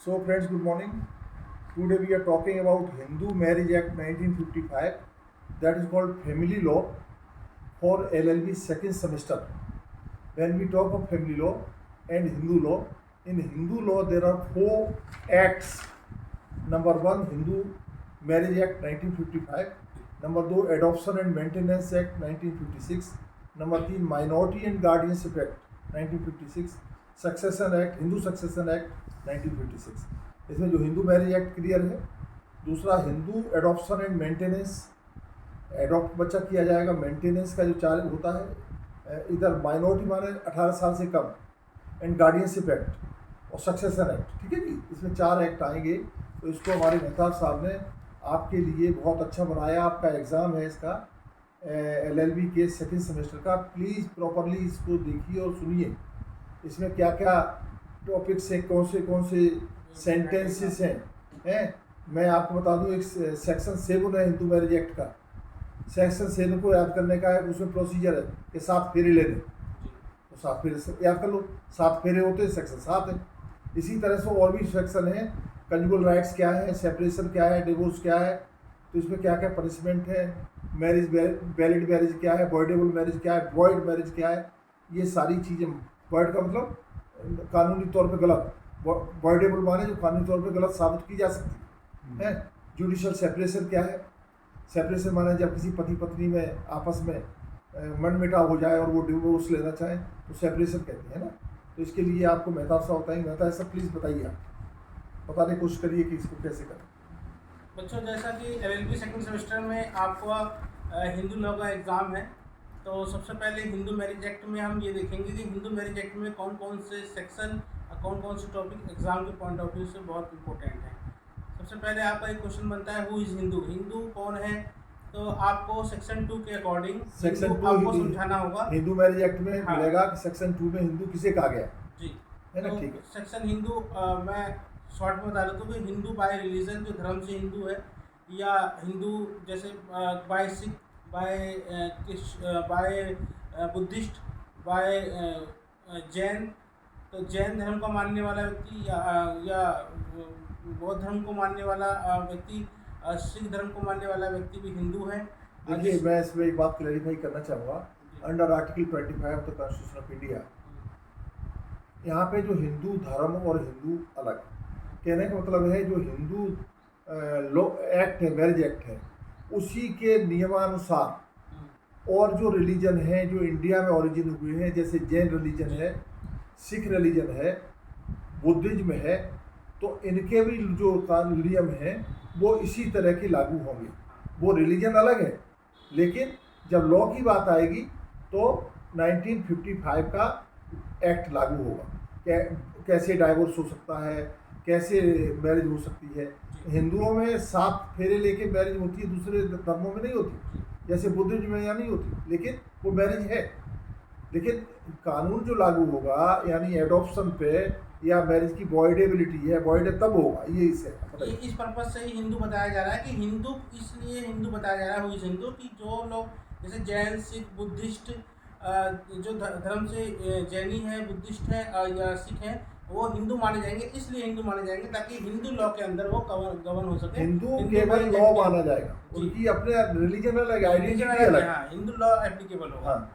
So friends, good morning. Today we are talking about Hindu Marriage Act 1955, that is called Family Law for LLB second semester. When we talk of family law and Hindu law, in Hindu law there are four acts. Number one, Hindu Marriage Act 1955. Number two, Adoption and Maintenance Act 1956. Number three, Minority and Guardianship Act 1956. Succession act, Hindu succession act 1956. इसमें जो Hindu Marriage act clear है. दूसरा, Hindu adoption and maintenance, adopt बच्चा किया जाएगा, maintenance का जो charge होता है. इधर माइनॉरिटी माने 18 साल से कम, एंड गार्डियनशिप एक्ट और सक्सेशन एक्ट. ठीक है जी, इसमें 4 एक्ट आएंगे. तो इसको हमारे मेहताब साहब ने आपके लिए बहुत अच्छा बनाया. आपका एग्ज़ाम है इसका LLB के सेकेंड सेमेस्टर का. प्लीज़ प्रॉपरली इसको देखिए और सुनिए. इसमें क्या क्या टॉपिक्स हैं, कौन से सेंटेंसेस हैं. मैं आपको बता दूं, एक सेक्शन 7 है हिंदू मैरिज एक्ट का. सेक्शन 7 को याद करने का है. उसमें प्रोसीजर है कि 7 फेरे लेने. तो 7 फेरे याद कर लो. 7 फेरे होते हैं, सेक्शन 7 है. इसी तरह से और भी सेक्शन है. कंजुगल राइट्स क्या है, सेपरेशन क्या है, डिवोर्स क्या है, तो इसमें क्या क्या पनिशमेंट है, मैरिज वैलिड मैरिज क्या है, वॉइडेबल मैरिज क्या है, वॉइड मैरिज क्या है, ये सारी चीज़ें. वॉइड का मतलब कानूनी तौर पे गलत, वॉइडेबल माने जो कानूनी तौर पे गलत साबित की जा सकती है. जुडिशल सेपरेशन क्या है, सेपरेशन माने जब किसी पति पत्नी में आपस में मनमुटाव हो जाए और वो डिवोर्स लेना चाहें तो सेपरेशन कहते हैं ना. तो इसके लिए आपको मेहताब साहब बताएंगे. मेहताब साहब प्लीज़ बताइए, आप बताने की कोशिश करिए कि इसको कैसे करें. बच्चों, जैसा कि LLB सेकंड सेमेस्टर में आपको हिंदू लॉ का एग्ज़ाम है, तो सबसे पहले हिंदू मैरिज एक्ट में हम ये देखेंगे कि हिंदू मैरिज एक्ट में कौन कौन से सेक्शन और कौन से टॉपिक एग्ज़ाम के पॉइंट ऑफ व्यू से बहुत इंपॉर्टेंट है. सबसे पहले आपका एक क्वेश्चन बनता है, हु इज़ हिंदू. हिंदू कौन है, तो आपको सेक्शन 2 के अकॉर्डिंग सेक्शन 2 आपको समझाना होगा. हिंदू मैरिज एक्ट में मिलेगा कि सेक्शन 2 में हिंदू किसे कहा गया जी, है ना. तो ठीक है. सेक्शन हिंदू मैं शॉर्ट में बता देता हूँ कि हिंदू बाय रिलीजन, जो धर्म से हिंदू है, या हिंदू जैसे by Sikh, by Buddhist, by Jain. तो जैन धर्म का मानने वाला व्यक्ति या बौद्ध धर्म को मानने वाला व्यक्ति, सिख धर्म को मानने वाला व्यक्ति भी हिंदू है. देखिए, मैं इसमें एक बात क्लैरिफाई करना चाहूँगा. Under article 25 of the constitution of India, यहाँ पे जो हिंदू धर्म और हिंदू अलग, कहने का मतलब है जो हिंदू लॉ एक्ट है, मैरिज एक्ट है, उसी के नियमानुसार और जो रिलीजन है जो इंडिया में ओरिजिन हुए हैं, जैसे जैन रिलीजन है, सिख रिलीजन है, बुद्धिज्म है, तो इनके भी जो कानून नियम हैं वो इसी तरह के लागू होंगे. वो रिलीजन अलग है, लेकिन जब लॉ की बात आएगी तो 1955 का एक्ट लागू होगा. कैसे डाइवोर्स हो सकता है, कैसे मैरिज हो सकती है. हिंदुओं में 7 फेरे लेके मैरिज होती है, दूसरे धर्मों में नहीं होती. जैसे बुद्धिज्म में यहाँ नहीं होती, लेकिन वो मैरिज है. लेकिन कानून जो लागू होगा यानी एडॉप्शन पे या मैरिज की वॉइडेबिलिटी है, वॉइड तब होगा. ये इस पर्पज से ही हिंदू बताया जा रहा है कि हिंदू, इसलिए हिंदू बताया जा रहा है, हुई हिंदू, कि जो लोग जैसे जैन, सिख, बुद्धिस्ट, जो धर्म से जैनी है, बुद्धिस्ट है या सिख है, वो हिंदू माने जाएंगे. इसलिए हिंदू माने जाएंगे ताकि हिंदू लॉ के अंदर वो गवर्न हो सके. हिंदू केवल लॉ माना जाएगा, उनकी अपने रिलीजन अलग, आइडेंटिटी अलग. हाँ, हिंदू लॉ एप्लीकेबल होगा.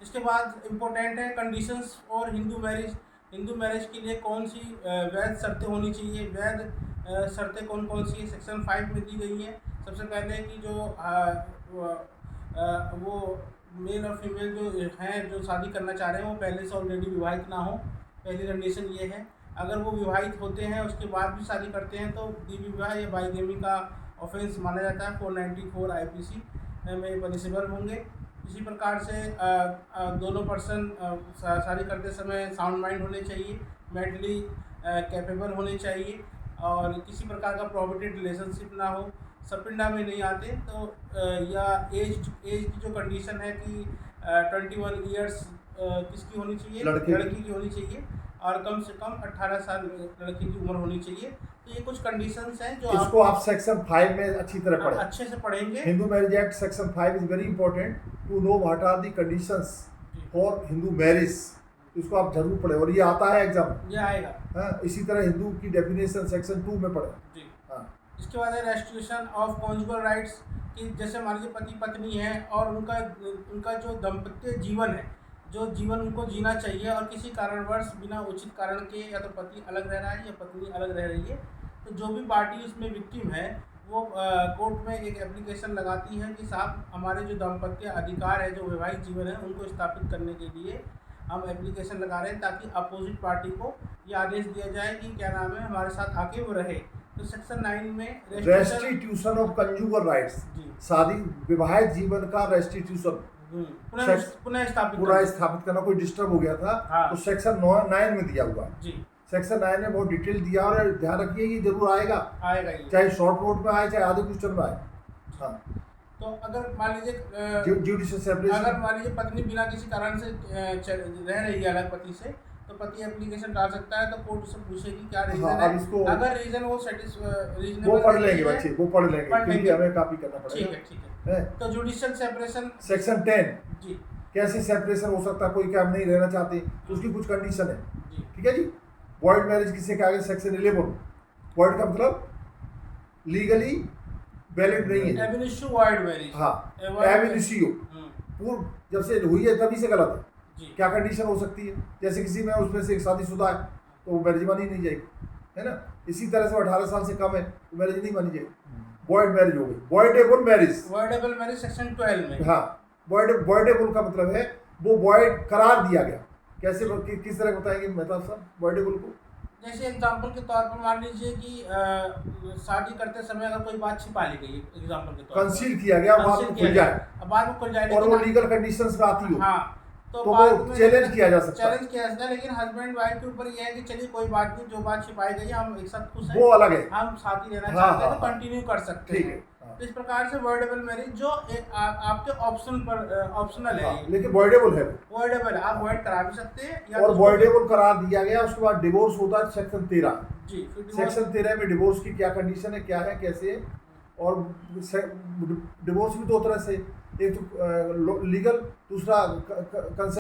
इसके बाद इम्पोर्टेंट है कंडीशंस और हिंदू मैरिज. हिंदू मैरिज के लिए कौन सी वैध शर्तें होनी चाहिए, वैध शर्तें कौन कौन सी सेक्शन 5 में दी गई हैं. सबसे पहले कि जो वो मेल और फीमेल जो हैं, जो शादी करना चाह रहे हैं, वो पहले से ऑलरेडी विवाहित ना हो. पहली कंडीशन ये है. अगर वो विवाहित होते हैं उसके बाद भी शादी करते हैं तो द्विविवाह या बाइगेमी का ऑफेंस माना जाता है. 494 IPC में पनिशेबल होंगे. इसी प्रकार से दोनों पर्सन शादी करते समय साउंड माइंड होने चाहिए, मेंटली कैपेबल होने चाहिए, और किसी प्रकार का प्रोहिबिटेड रिलेशनशिप ना हो, सपिंडा में नहीं आते. तो या एज की जो कंडीशन है कि 21 ईयर्स किसकी होनी चाहिए, लड़की की होनी चाहिए, और कम से कम 18 साल लड़की की उम्र होनी चाहिए. तो ये कुछ कंडीशंस हैं जो इसको आप सेक्शन 5 में अच्छी तरह पढ़ें, अच्छे से पढ़ेंगे. Hindu Marriage Act section 5 is very important to know what are the conditions for Hindu marriage. इसको आप जरूर पढ़े और ये आता है एग्जाम में। ये आएगा। हाँ, इसी तरह हिंदू की डेफिनेशन सेक्शन 2 में पढ़े। जी। हाँ, इसके बाद है रेस्ट्रिक्शन ऑफ कॉन्जुगल राइट्स, कि जैसे मान लीजिए पति पत्नी है और उनका जो दाम्पत्य जीवन है, जो जीवन उनको जीना चाहिए और किसी कारणवश बिना उचित कारण के या तो पति अलग रह रहा है या पत्नी अलग रह रही है, तो जो भी पार्टी उसमें विक्टिम है वो कोर्ट में एक एप्लीकेशन लगाती है कि साहब हमारे जो दाम्पत्य अधिकार है, जो वैवाहिक जीवन है, उनको स्थापित करने के लिए हम एप्लीकेशन लगा रहे हैं ताकि अपोजिट पार्टी को ये आदेश दिया जाए कि क्या नाम है हमारे साथ आके वो रहे। तो सेक्शन 9 में रेस्टिट्यूशन ऑफ कंजुगल राइट्स, शादी विवाहित जीवन का रेस्टिट्यूशन पुनः स्थापित करना, कोई डिस्टर्ब हो गया था। हाँ। तो सेक्शन 9 में दिया हुआ है। जी। सेक्शन 9 में बहुत डिटेल दिया और ध्यान रखिए ये जरूर आएगा ये। चाहे शॉर्ट नोट में आए चाहे आधे क्वेश्चन में आए। हाँ, तो अगर मान लीजिए जुडिशियल सेपरेशन, अगर मान लीजिए पत्नी बिना किसी कारण से रह रही है अलग पति से, तो पति एप्लीकेशन डाल सकता है, तो कोर्ट उससे पूछेगी क्या रीजन है। इसको अगर रीजन वो रीजनेबल, वो पढ़ लेंगे बच्चे, वो पढ़ लेंगे क्योंकि हमें कॉपी करना पड़ेगा। ठीक है। तो जुडिशियल सेपरेशन सेक्शन 10, जी, कैसे सेपरेशन हो सकता है, कोई क्या नहीं रहना चाहते तो उसकी कुछ कंडीशन है। जी। ठीक है जी। वॉइड मैरिज किसे कहा गया? सेक्शन 11। वॉइड का मतलब लीगली वैलिड नहीं है। एब इनिशियो वॉइड मैरिज। हाँ, एब इनिशियो पूर्व जब से हुई है तभी से गलत है। जी। क्या कंडीशन हो सकती है? जैसे किसी में उसमें से एक शादीशुदा है तो वो मैरिज मानी नहीं जाएगी, है ना। इसी तरह से 18 साल से कम है तो मैरिज नहीं मानी जाएगी। वॉइड मैरिज हो गई। Voidable marriage, voidable marriage section 12 में। हाँ, वॉइडेबल का मतलब है वो वॉइड करार दिया गया। कैसे किस तरह बताएंगे मेहताब साहब वॉइडेबल को? जैसे एग्जांपल के तौर पर मान लीजिए कि शादी करते समय अगर कोई बात छिपा ली गई, एग्जांपल के तौर पर कंसील किया गया, बाद में खुल जाए, बाद में खुल जाए और वो लीगल कंडीशंस में आती हो, हाँ, तो वो चैलेंज किया जा सकता है। चैलेंज किया जाता है। लेकिन हस्बैंड वाइफ के ऊपर ये है कि चलिए कोई बात नहीं, जो बात छिपाई गई है हम एक साथ खुश हैं, वो अलग है, हम साथ ही रहना हाँ, चाहते हैं, हाँ, तो कंटिन्यू कर सकते हैं। तो इस प्रकार से वॉइडेबल मैरिज जो आपके ऑप्शन पर ऑप्शनल है, लेकिन वॉइडेबल है, वॉइडेबल आप वॉइड करा भी सकते हैं। और वॉइडेबल करार दिया गया उसके बाद डिवोर्स होता है सेक्शन 13। जी। सेक्शन 13 में डिवोर्स की क्या कंडीशन है, क्या है, कैसे है। और डिवोर्स भी दो तरह से, एक तो लीगल, दूसरा